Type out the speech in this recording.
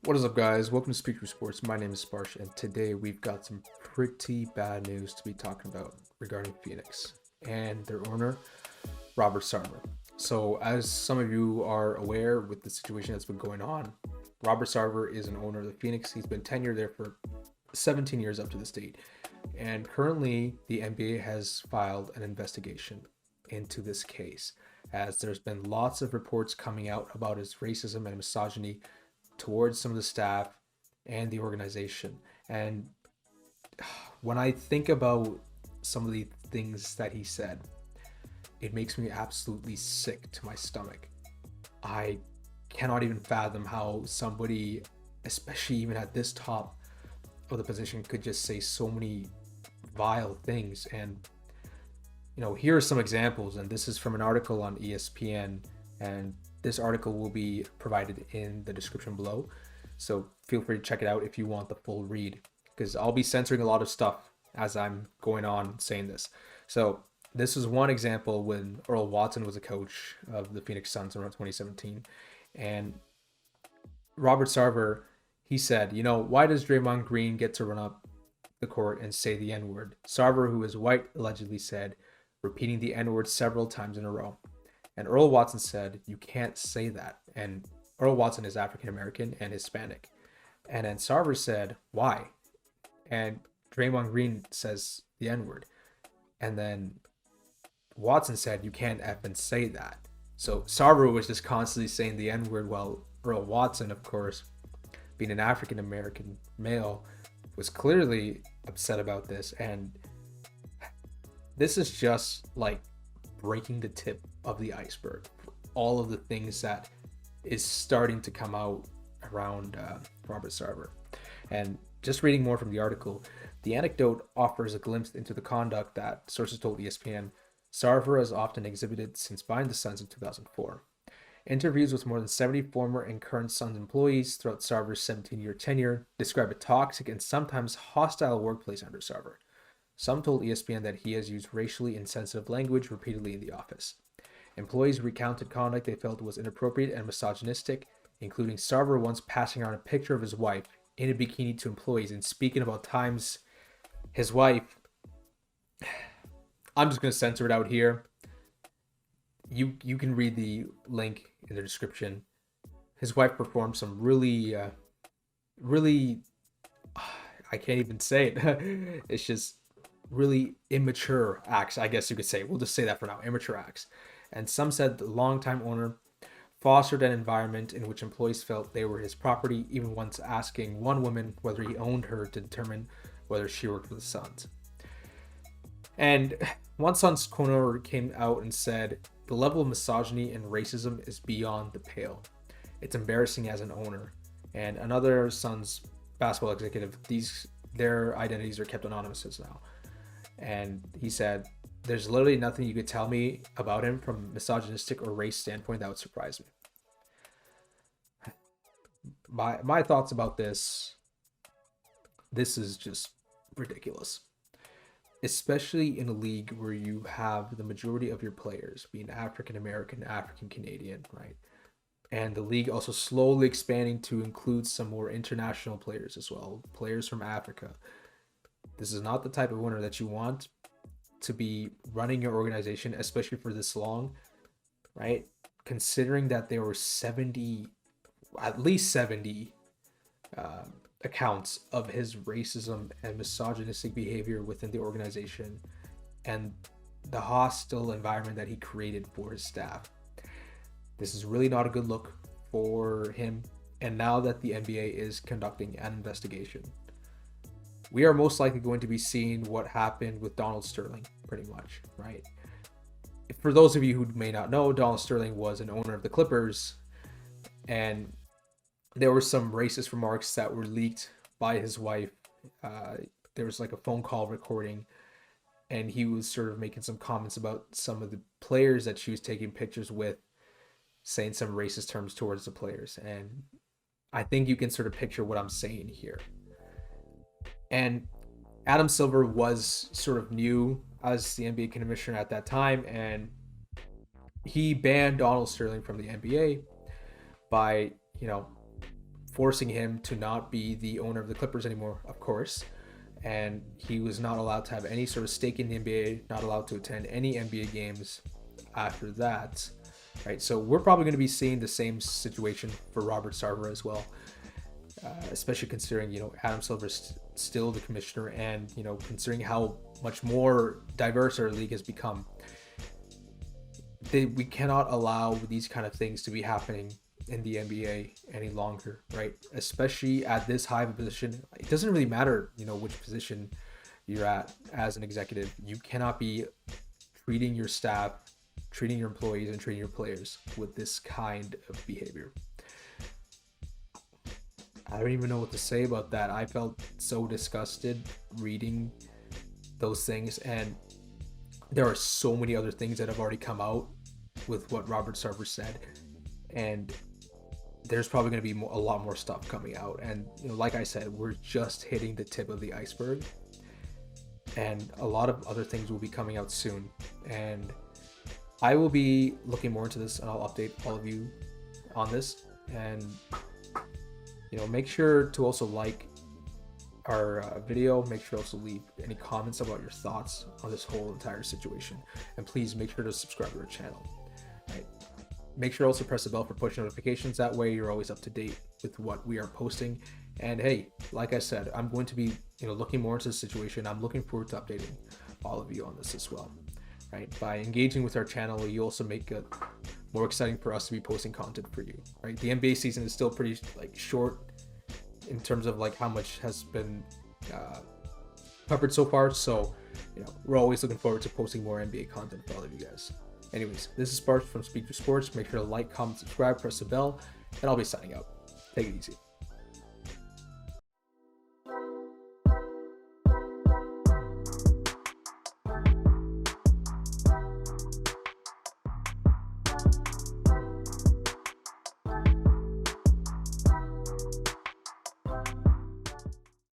What is up, guys? Welcome to Speak Through Sports. My name is Sparsh, and today we've got some pretty bad news to be talking about regarding Phoenix and their owner, Robert Sarver. So, as some of you are aware with the situation that's been going on, Robert Sarver is an owner of the Phoenix. He's been tenured there for 17 years up to this date. And currently, the NBA has filed an investigation into this case, as there's been lots of reports coming out about his racism and misogyny towards some of the staff and the organization. And when I think about some of the things that he said, it makes me absolutely sick to my stomach. I cannot even fathom how somebody, especially even at this top of the position, could just say so many vile things. And here are some examples, and this is from an article on ESPN, and this article will be provided in the description below, so feel free to check it out if you want the full read, because I'll be censoring a lot of stuff as I'm going on saying this. So this is one example when Earl Watson was a coach of the Phoenix Suns around 2017, and Robert Sarver, he said, why does Draymond Green get to run up the court and say the N-word? Sarver, who is white, allegedly said, repeating the N-word several times in a row. And Earl Watson said, you can't say that. And Earl Watson is African American and Hispanic. And then Sarver said, why? And Draymond Green says the N-word. And then Watson said, you can't effing say that. So Sarver was just constantly saying the N-word, while Earl Watson, of course, being an African American male, was clearly upset about this. And this is just like breaking the tip of the iceberg for all of the things that is starting to come out around Robert Sarver. And just reading more from the article, the anecdote offers a glimpse into the conduct that sources told ESPN Sarver has often exhibited since buying the Suns in 2004. Interviews with more than 70 former and current Suns employees throughout Sarver's 17-year tenure describe a toxic and sometimes hostile workplace under Sarver. Some told ESPN that he has used racially insensitive language repeatedly in the office. Employees recounted conduct they felt was inappropriate and misogynistic, including Sarver once passing around a picture of his wife in a bikini to employees. And speaking about times his wife, I'm just going to censor it out here. You can read the link in the description. His wife performed some really, I can't even say it. It's just really immature acts, I guess you could say. We'll just say that for now, immature acts. And some said the longtime owner fostered an environment in which employees felt they were his property, even once asking one woman whether he owned her to determine whether she worked for the Suns. And one Suns owner came out and said, the level of misogyny and racism is beyond the pale. It's embarrassing as an owner. And another Suns basketball executive, their identities are kept anonymous now. And he said, there's literally nothing you could tell me about him from a misogynistic or race standpoint that would surprise me. My thoughts about this is just ridiculous. Especially in a league where you have the majority of your players being African American, African Canadian, right? And the league also slowly expanding to include some more international players as well, players from Africa. This is not the type of owner that you want to be running your organization, especially for this long, right? Considering that there were at least 70 accounts of his racism and misogynistic behavior within the organization and the hostile environment that he created for his staff. This is really not a good look for him. And now that the NBA is conducting an investigation, we are most likely going to be seeing what happened with Donald Sterling, pretty much, right? For those of you who may not know, Donald Sterling was an owner of the Clippers, and there were some racist remarks that were leaked by his wife. There was like a phone call recording, and he was sort of making some comments about some of the players that she was taking pictures with, saying some racist terms towards the players. And I think you can sort of picture what I'm saying here. And Adam Silver was sort of new as the NBA commissioner at that time, and he banned Donald Sterling from the NBA by, forcing him to not be the owner of the Clippers anymore, of course. And he was not allowed to have any sort of stake in the NBA, not allowed to attend any NBA games after that, right? So we're probably going to be seeing the same situation for Robert Sarver as well, especially considering, you know, Adam Silver's still the commissioner, and, you know, considering how much more diverse our league has become. We cannot allow these kind of things to be happening in the NBA any longer, right? Especially at this high of a position. It doesn't really matter, you know, which position you're at as an executive. You cannot be treating your staff, treating your employees, and treating your players with this kind of behavior. I don't even know what to say about that. I felt so disgusted reading those things, and there are so many other things that have already come out with what Robert Sarver said, and there's probably going to be a lot more stuff coming out. And, you know, like I said, we're just hitting the tip of the iceberg, and a lot of other things will be coming out soon. And I will be looking more into this, and I'll update all of you on this. And, you know, make sure to also like our video. Make sure to also leave any comments about your thoughts on this whole entire situation, and please make sure to subscribe to our channel. Right? Make sure to also press the bell for push notifications. That way you're always up to date with what we are posting. And hey, like I said, I'm going to be, you know, looking more into the situation. I'm looking forward to updating all of you on this as well. Right? By engaging with our channel, you also make it more exciting for us to be posting content for you. Right? The NBA season is still pretty short in terms of how much has been covered so far. So, you know, we're always looking forward to posting more NBA content for all of you guys. Anyways, this is Sparsh from Speak to Sports. Make sure to like, comment, subscribe, press the bell, and I'll be signing out. Take it easy.